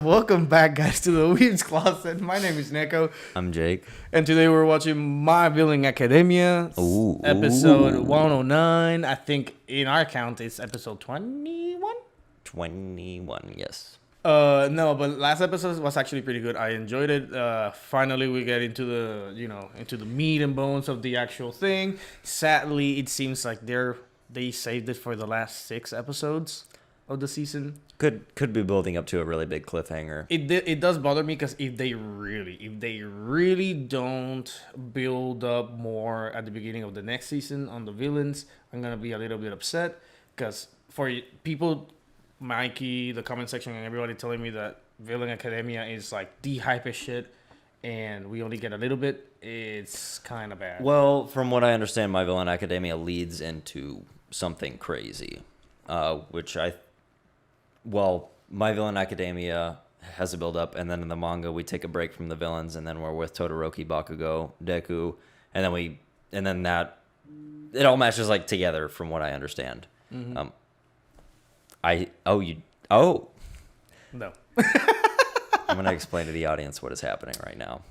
Welcome back, guys, to the Weeb's Closet. My name is Nekko, I'm Jake. and today we're watching My Villain Academia, episode 109. I think in our count it's episode 21. 21, yes. No, but last episode was actually pretty good. I enjoyed it. Finally, we get into the meat and bones of the actual thing. Sadly, it seems like they saved it for the last 6 episodes of the season. Could be building up to a really big cliffhanger. It does bother me because if they really don't build up more at the beginning of the next season on the villains, I'm gonna be a little bit upset because for people, Mikey, the comment section, and everybody telling me that Villain Academia is like the hypest shit, and we only get a little bit. It's kind of bad. Well, from what I understand, My Villain Academia leads into something crazy, My Villain Academia has a build up, and then in the manga we take a break from the villains, and then we're with Todoroki, Bakugo, Deku, and then that it all matches like together from what I understand. Mm-hmm. No. I'm gonna explain to the audience what is happening right now.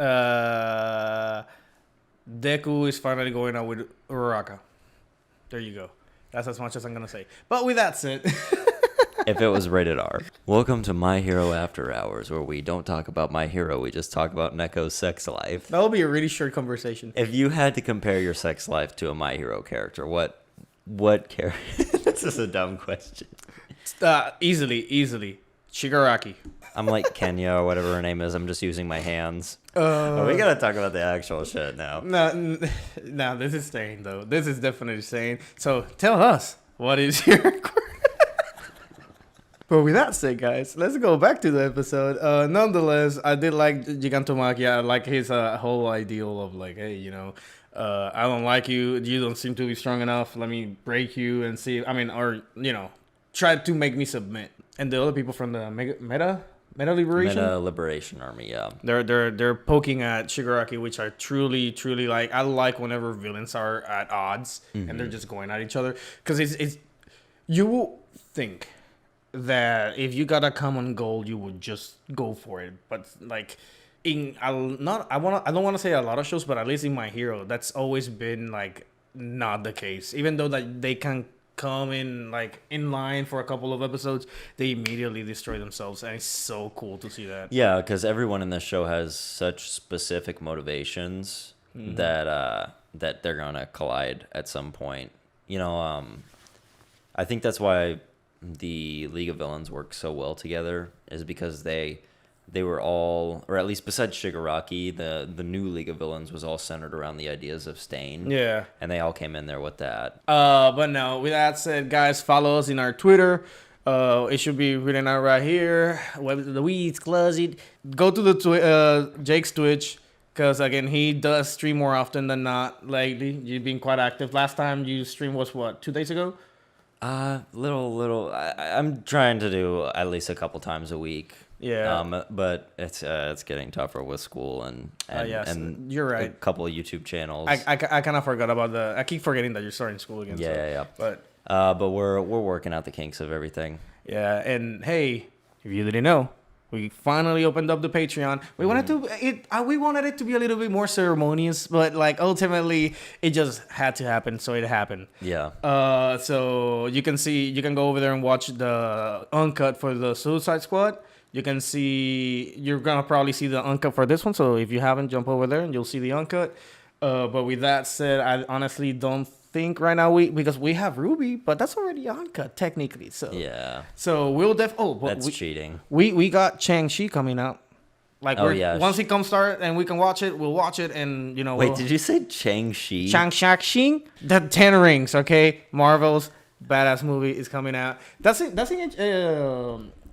Deku is finally going out with Uraraka. There you go. That's as much as I'm gonna say. But with that said. If it was rated R. Welcome to My Hero After Hours, where we don't talk about my hero, we just talk about Nekko's sex life. That will be a really short conversation. If you had to compare your sex life to a My Hero character, what character? This is a dumb question. Easily. Shigaraki. I'm like Kenya or whatever her name is. I'm just using my hands. We gotta talk about the actual shit now. No, this is staying, though. This is definitely staying. So tell us, what is your... But with that said, guys, let's go back to the episode. Nonetheless, I did like Gigantomachia. I like his whole ideal of like, hey, I don't like you. You don't seem to be strong enough. Let me break you and see. Try to make me submit. And the other people from the Meta Liberation Army, yeah. They're poking at Shigaraki, which I truly like. I like whenever villains are at odds and they're just going at each other, because it's you will think that if you got a common goal, you would just go for it. But like I don't want to say a lot of shows, but at least in My Hero, that's always been like not the case. Even though that they can come in like in line for a couple of episodes, they immediately destroy themselves, and it's so cool to see that. Yeah, because everyone in this show has such specific motivations that they're gonna collide at some point. I think that's why the League of Villains work so well together, is because they were all, or at least besides Shigaraki, the new League of Villains was all centered around the ideas of Stain. Yeah. And they all came in there with that. But no, with that said, guys, follow us in our Twitter. It should be written out right here. The Weeds Closet. Go to the Jake's Twitch, because again, he does stream more often than not lately. You've been quite active. Last time you streamed was what, 2 days ago? Little. I'm trying to do at least a couple times a week. Yeah. But it's getting tougher with school and you're right. A couple of YouTube channels. I kind of forgot about I keep forgetting that you're starting school again. Yeah. But we're working out the kinks of everything. Yeah, and hey, if you didn't know, we finally opened up the Patreon. We wanted it to be a little bit more ceremonious, but like ultimately it just had to happen, so it happened. Yeah. So you can go over there and watch the uncut for the Suicide Squad. You're gonna probably see the uncut for this one. So if you haven't, jump over there and you'll see the uncut. But with that said, I honestly don't think right now because we have Ruby, but that's already uncut technically. So yeah. So we'll that's cheating. We got Shang-Chi coming out. Like once he comes start and we can watch it, we'll watch it, and Wait, did you say Shang-Chi? Shang-Chi? The 10 Rings, okay? Marvel's badass movie is coming out.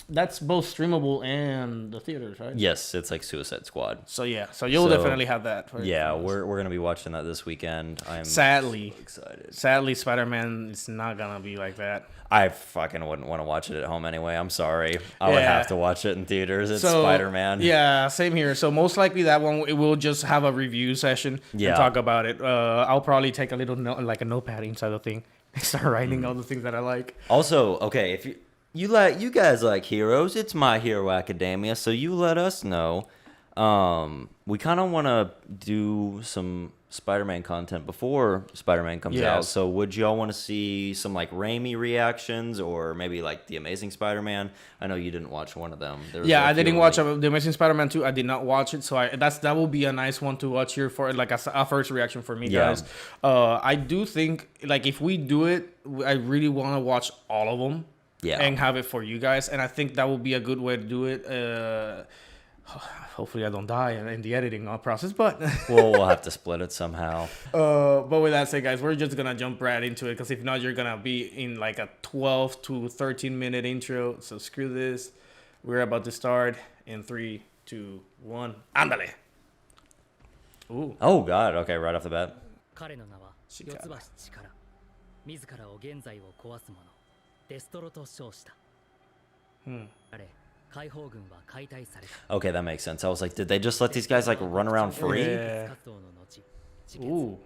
That's both streamable and the theaters, right? Yes, it's like Suicide Squad. So yeah, you'll definitely have that. We're gonna be watching that this weekend. I'm sadly so excited. Sadly, Spider-Man is not gonna be like that. I fucking wouldn't want to watch it at home anyway. I'm sorry. I would have to watch it in theaters. It's Spider-Man. Yeah, same here. So most likely that one, we'll just have a review session and talk about it. I'll probably take a little a notepad inside the thing and start writing all the things that I like. Also, okay, if you you guys like heroes. It's My Hero Academia, so you let us know. We kind of want to do some Spider-Man content before Spider-Man comes out. Yes. So would y'all want to see some like Raimi reactions or maybe like The Amazing Spider-Man? I know you didn't watch one of them. There was Yeah, a I few didn't of watch them. The Amazing Spider-Man 2. I did not watch it, so that will be a nice one to watch here for like a first reaction for me, Yeah. guys. I do think like if we do it, I really want to watch all of them, Yeah. and have it for you guys, and I think that will be a good way to do it. Hopefully, I don't die in the editing process, but We'll have to split it somehow. but with that said, guys, we're just gonna jump right into it because if not, you're gonna be in like a 12 to 13 minute intro. So screw this. We're about to start in 3, 2, 1. Ándale. Ooh. Oh God. Okay, right off the bat. 彼の名は四つ橋力自らを現在を壊す者デストロと称した彼解放軍は解体された Okay, that makes sense. I was like, did they just let these guys like run around free? Yeah. 活動の後自決 Ooh.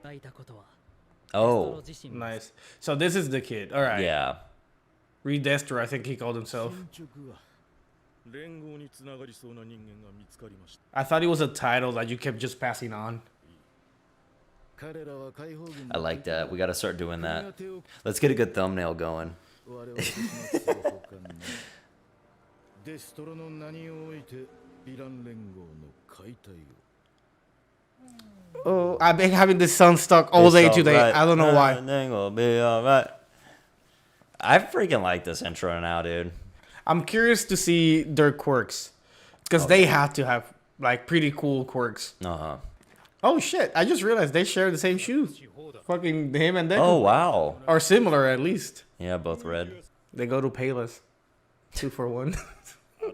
がいたことは Oh, デストロ自身も Nice. So this is the kid. All right. yeah. Reed Destro, I think he called himself. 連合につながりそうな人間が見つかりました。 I thought it was a title that you kept just passing on. 彼らは解放軍 I like that. We got to start doing that. Let's get a good thumbnail going. 我々と始末する他ないデストロの名においてヴィラン連合の解体を Oh, I've been having this song stuck all day today. I don't know why. Everything will be all right. I freaking like this intro now, dude. I'm curious to see their quirks because they have to have like pretty cool quirks. Uh-huh. Oh shit! I just realized they share the same shoes. Fucking him and Nekko. Oh, wow. Are similar at least. Yeah, both red. They go to Payless. 2 for 1.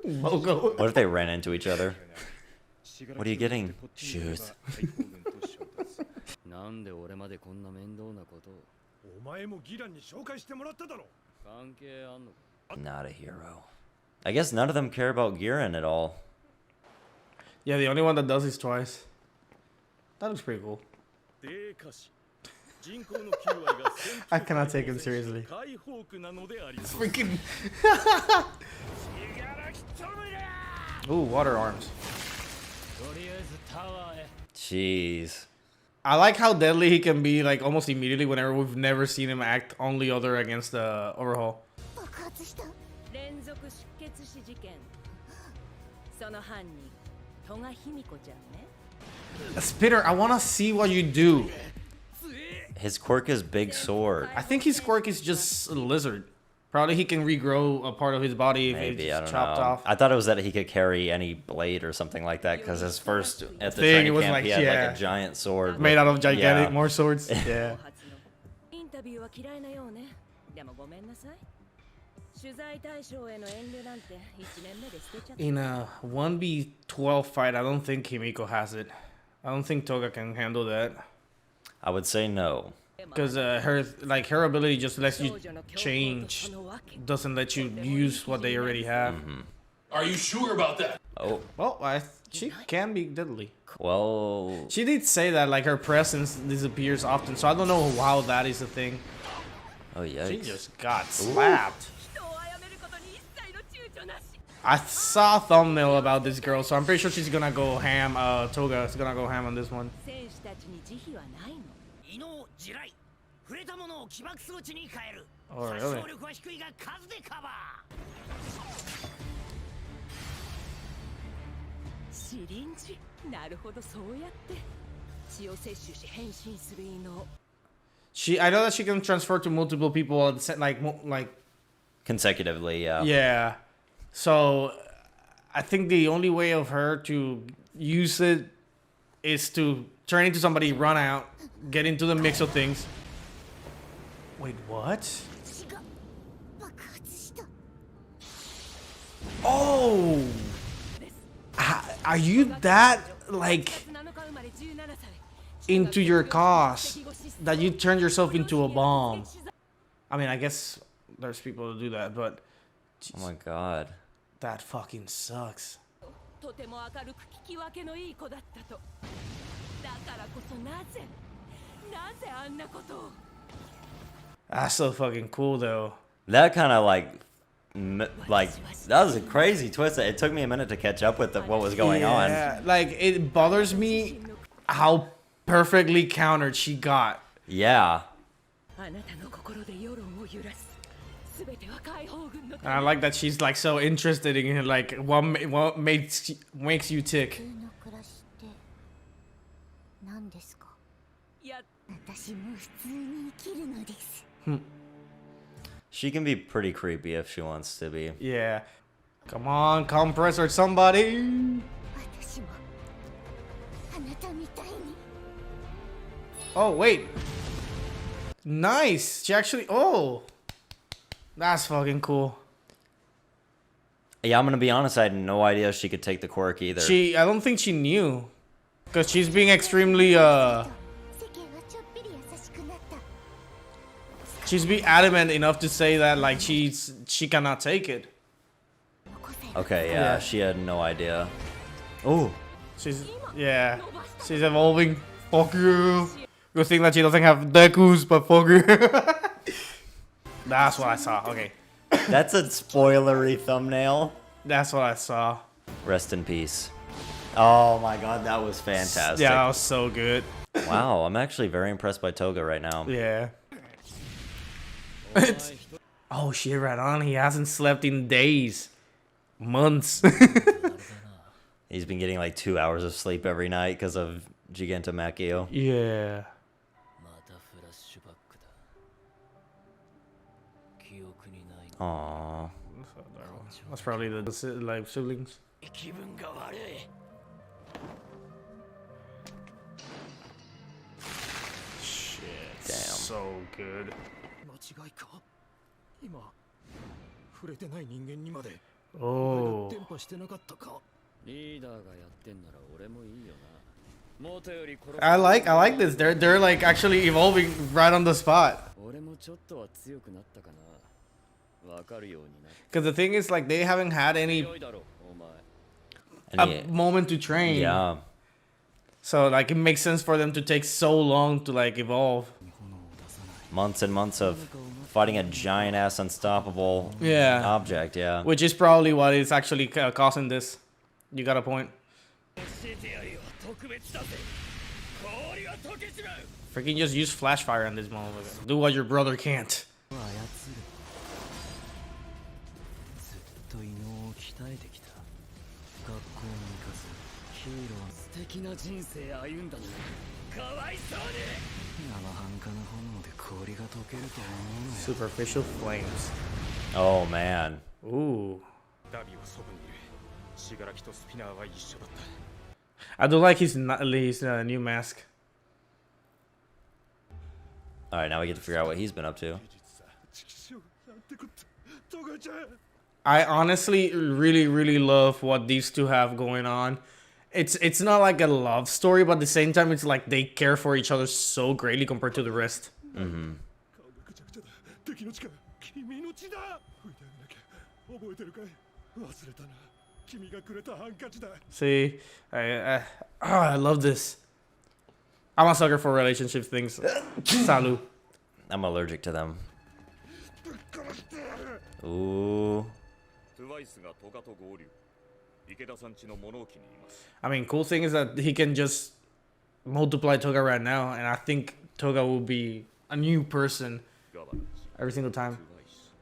Logo. What if they ran into each other? What are you getting? Shoes. なんで俺までこんな面倒なことをお前もギランに紹介してもらっただろ関係あんのか Not a hero. I guess none of them care about Giran at all. Yeah, the only one that does is twice. That looks pretty cool. 低下し人口の9割が I cannot take him seriously. 解放区なのであります Freaking. Ooh, water arms. とりあえずタワーへ Jeez. I like how deadly he can be, like almost immediately. Whenever we've never seen him act only other against the overhaul. 爆発した連続出血死事件その犯人戸賀卑弥子ちゃんね Spitter, I want to see what you do. His quirk is big sword. I think his quirk is just a lizard. Probably he can regrow a part of his body if Maybe, I it's don't chopped know. off. I thought it was that he could carry any blade or something like that because his first at the Thing, training it was camp like, he had yeah. like a giant sword. Made out of gigantic Yeah. more swords. Yeah. 初のインタビューは嫌いなようねでもごめんなさい取材対象への遠慮なんて1年目で捨てちゃった In a 1v12 fight, I don't think Himiko has it. I don't think Toga can handle that. I would say no. Because her ability just lets you change. Doesn't let you use what they already have. Are you sure about that? Oh, Well, she can be deadly. well, She did say that like her presence disappears often, so I don't know how that is a thing. oh She yikes. just got slapped. 人を殺めることに一切の躊躇なし I saw a thumbnail about this girl, so I'm pretty sure she's gonna go ham. Toga is gonna go ham on this one. 選手たちに慈悲はないの異能地雷触れたものを起爆装置に変える Oh, 殺 really? 傷力は低いが数でカバシリンジなるほどそうやって血を摂取し変身する異能 I know that she can transfer to multiple people at the same, like Consecutively, yeah. yeah. So I think the only way of her to use it is to turn into somebody, run out, get into the mix of things. Wait, what? 血が爆発した Oh, are you that like 7日生まれ17歳 into your cause that you turn yourself into a bomb? I mean, I guess there's people who do that, but Oh my god. that fucking sucks. とても明るく聞き分けのいい子だったとだからこそなぜあんなことを That's so fucking cool, though. That kind of like like that was a crazy twist. It took me a minute to catch up with what was going on. Yeah, like it bothers me how perfectly countered she got. Yeah. あなたの心で世論を揺らす全ては解放軍の And I like that she's like so interested in like what makes you tick. 普通の暮らしって何ですか？いや私も普通に生きるのです。 She can be pretty creepy if she wants to be. Yeah. Come on, compressor somebody. 私もあなたみたいに。 Oh, wait. Nice. She actually... Oh. That's fucking cool. Yeah, I'm gonna be honest. I had no idea she could take the quirk either. I don't think she knew. Because she's being extremely, 世間はちょっぴり優しくなった。 she's being adamant enough to say that, like, she cannot take it. Okay, Yeah. yeah, she had no idea. Oh, Yeah. She's evolving. Fuck you. Good thing that she doesn't have Deku's, but fuck you. That's what I saw. Okay. that's a spoilery thumbnail. That's what I saw. Rest in peace. Oh my god, that was fantastic. Yeah, that was so good. Wow, I'm actually very impressed by Toga right now. Yeah. Oh shit, right on. He hasn't slept in days. Months. He's been getting like 2 hours of sleep every night because of Gigantomachio. Yeah. またフラッシュバックだ記憶にない Aww. That's probably the like siblings. 気分が悪い Shit. Damn. So good. 間違いか今触れてない人間にまで Oh. 伝播してなかったかリーダーがやってんなら俺もいいよな元より殺 I like this. They're like actually evolving right on the spot. 俺もちょっとは強くなったかなわかるようにな Because the thing is, like, they haven't had any 強いだろお前 And a moment to train. yeah. So like, it makes sense for them to take so long to like evolve. Months and months of fighting a giant ass unstoppable Yeah. object, yeah. Which is probably what is actually causing this. You got a point. 教えてやるよ特別だぜ氷は溶けちまう Freaking just use flash fire on this motherfucker. Do what your brother can't. 操るずっと異能を鍛えてきた学校に行かずヒーロー素敵な人生歩んだのにかわいそうに生半可な炎で氷が溶けると思うのよ Superficial flames. Oh man. Ooh. ダビは祖母にいる死柄木とスピナーは一緒だった I do like his new mask. Alright, now we get to figure out what he's been up to. なんてこったトガちゃん I honestly really love what these two have going on. It's not like a love story, but at the same time, it's like they care for each other so greatly compared to the rest. 顔がぐちゃぐちゃだ敵の血か君の血だ拭いてあげなきゃ覚えてるかい忘れたな君がくれたハンカチだ See, I love this. I'm a sucker for relationship things. Salu. I'm allergic to them. Ooh. トゥワイスがトガと合流池田さんちの物置にいます I mean, cool thing is that he can just multiply Toga right now, and I think Toga will be a new person ガバナンス every single time. トゥワイス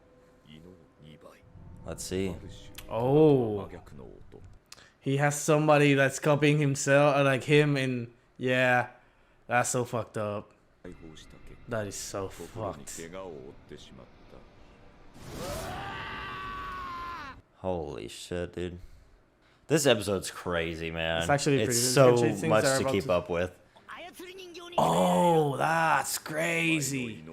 異能2倍 Let's see. ある種 Oh, 真逆の音 he has somebody that's copying himself, like him, and yeah, that's so fucked up. 解放した結 That is so 果心に fucked. 怪我を負ってしまった Holy shit, dude. This episode's crazy, man. It's actually it's pretty- so things are much to about keep to- up with. Oh, that's crazy.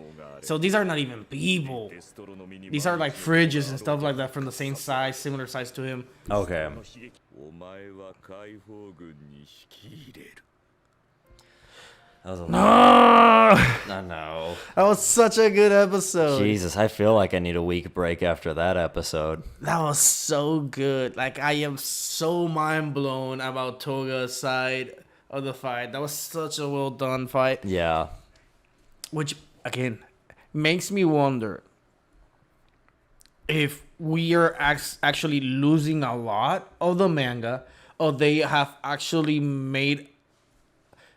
So these are not even people. デストロの身に These are like fridges and stuff like that from the same size, similar size to him. Okay. お前は解放軍に引き入れる That was a No, I know. that was such a good episode. Jesus, I feel like I need a week break after that episode. That was so good. Like, I am so mind blown about Toga's side of the fight. That was such a well done fight. Yeah. Which, again, makes me wonder if we are actually losing a lot of the manga, or they have actually made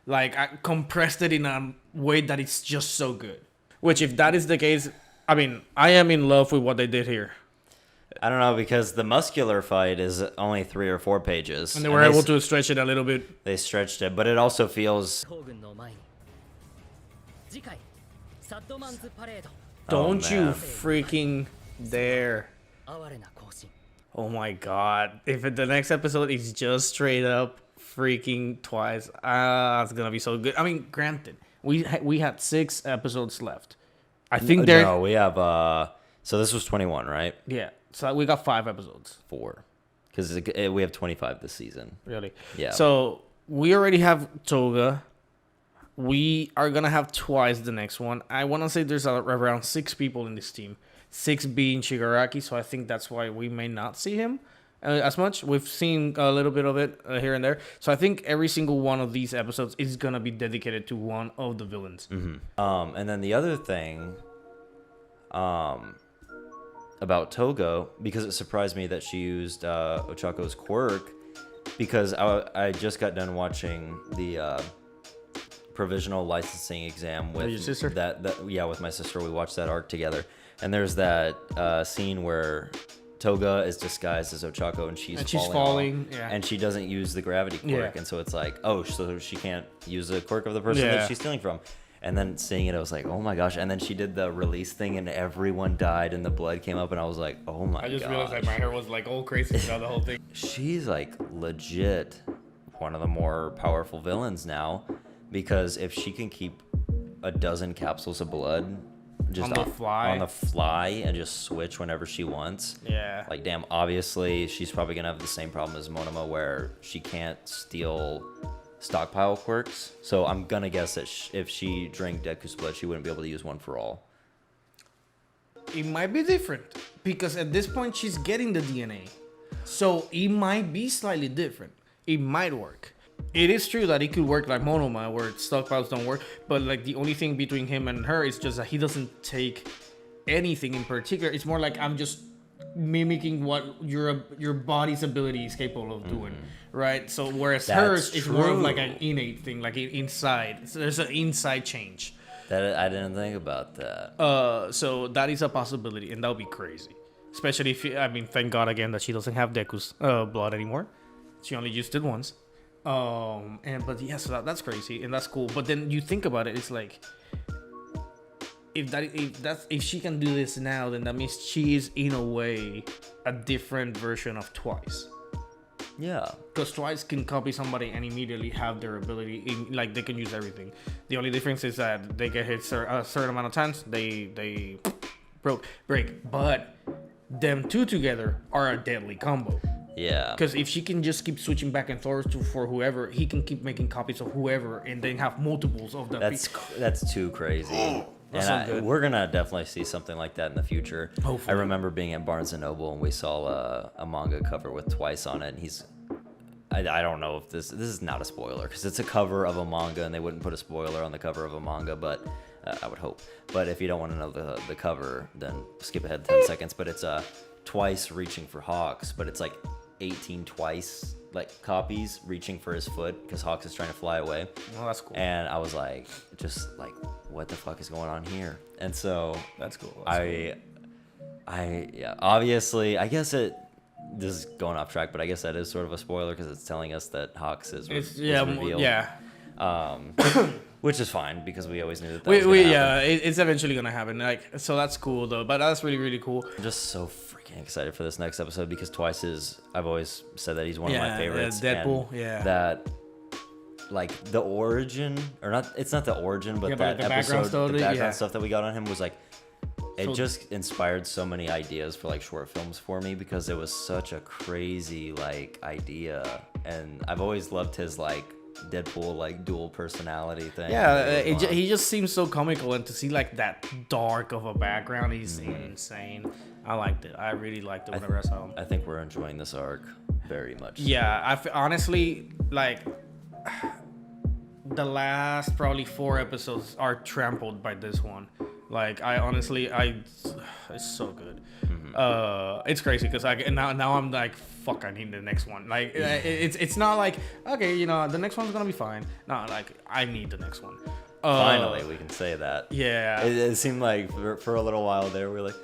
like compressed it in a way that it's just so good. Which, if that is the case, I mean, I am in love with what they did here, I don't know, because the muscular fight is only 3 or 4 pages. and they were able to stretch it a little bit. They stretched it, but it also feels. 東軍の前に次回サッドマンズパレード Don't you man. freaking dare! 哀れな行進 Oh my god! If the next episode is just straight up freaking Twice, it's gonna be so good. I mean, granted, we had 6 episodes left. I think there. No, we have. So this was 21, right? Yeah, so we got 5 episodes. 4. Because we have 25 this season. Really? Yeah. So we already have Toga. We are gonna have Twice the next one. I want to say there's around 6 people in this team, 6 being Shigaraki. So I think that's why we may not see him as much. We've seen a little bit of it here and there. So I think every single one of these episodes is gonna be dedicated to one of the villains. And then the other thing, about Toga, because it surprised me that she used Ochako's quirk, because I just got done watching the provisional licensing exam with your sister? With my sister. We watched that arc together, and there's that scene where Toga is disguised as Ochako and she's falling, yeah. and she doesn't use the gravity quirk, Yeah. and so it's like, oh, so she can't use the quirk of the person Yeah. that she's stealing from. And then seeing it, I was like, oh my gosh. And then she did the release thing and everyone died and the blood came up and I was like, oh my gosh. my hair was like all crazy throughout the whole thing. She's like legit one of the more powerful villains now, because if she can keep a dozen capsules of blood just On the fly? and just switch whenever she wants. Yeah. Like, damn, obviously she's probably going to have the same problem as Monoma where she can't steal stockpile quirks. So I'm going to guess that if she drank Deku's blood, she wouldn't be able to use one for all. It might be different because at this point she's getting the DNA. So it might be slightly different. It might work. It is true that it could work like Monoma where stockpiles don't work, but like the only thing between him and her is just that he doesn't take anything in particular. It's more like I'm just mimicking what your body's ability is capable of doing, right? So whereas That's hers is more of true. like an innate thing, like inside. So there's an inside change. That I didn't think about that. So that is a possibility, and that would be crazy. Especially if thank God again that she doesn't have Deku's blood anymore. She only used it once. So that's crazy and that's cool. But then you think about it, it's like if she can do this now, then that means she is in a way a different version of Twice. Yeah. Because Twice can copy somebody and immediately have their ability they can use everything. The only difference is that they get hit a certain amount of times, they break. But them two together are a deadly combo. Yeah. Because if she can just keep switching back and forth for whoever, he can keep making copies of whoever and then have multiples of them. That's too crazy. That's so good. We're gonna definitely see something like that in the future. Hopefully. I remember being at Barnes and Noble and we saw a manga cover with Twice on it, and I don't know if this is not a spoiler because it's a cover of a manga and they wouldn't put a spoiler on the cover of a manga, but I would hope. But if you don't want to know the cover, then skip ahead 10 seconds. But it's Twice reaching for Hawks, but it's like 18 Twice like copies reaching for his foot because Hawks is trying to fly away. Oh, that's cool. And I was like, just like, what the fuck is going on here? And so That's cool. Obviously, I guess this is going off track, but I guess that is sort of a spoiler because it's telling us that Hawks is revealed. Yeah. Which is fine because we always knew that was gonna happen. It's eventually gonna happen. So that's cool though. But that's really, really cool. I'm just so freaking excited for this next episode because I've always said that he's one of my favorites. Deadpool. And that, like, the origin, or not, it's not the origin, but that the episode, the background stuff stuff that we got on him was like, it just inspired so many ideas for like short films for me because it was such a crazy like idea, and I've always loved his like Deadpool like dual personality thing. Yeah, he just seems so comical, and to see like that dark of a background, he's insane. I liked it. I really liked it whenever I saw him. I think we're enjoying this arc very much. Yeah, honestly, like, the last probably 4 episodes are trampled by this one. Like, it's so good. It's crazy because now I'm like, fuck, I need the next one. Like it's not like, okay, you know, the next one's gonna be fine. No, like I need the next one. Finally, we can say that. Yeah. It seemed like for a little while there, we were like,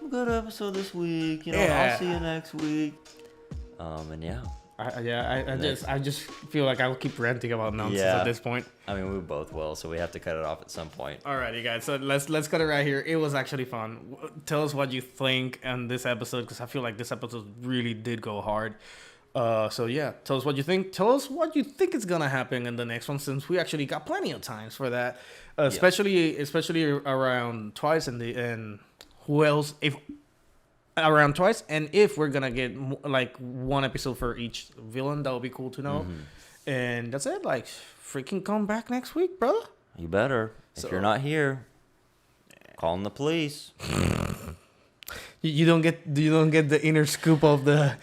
good episode this week. You know, I'll see you next week. And yeah. I just feel like I'll keep ranting about nonsense at this point. I mean, we both will, so we have to cut it off at some point. Alrighty, guys. So let's cut it right here. It was actually fun. Tell us what you think on this episode, because I feel like this episode really did go hard. So yeah, tell us what you think. Tell us what you think is gonna happen in the next one, since we actually got plenty of times for that. Especially around Twice and who else if. Around Twice, and if we're gonna get like one episode for each villain, that would be cool to know. And that's it. Like, freaking come back next week, brother. You better. If you're not here, calling the police. You don't get the inner scoop of the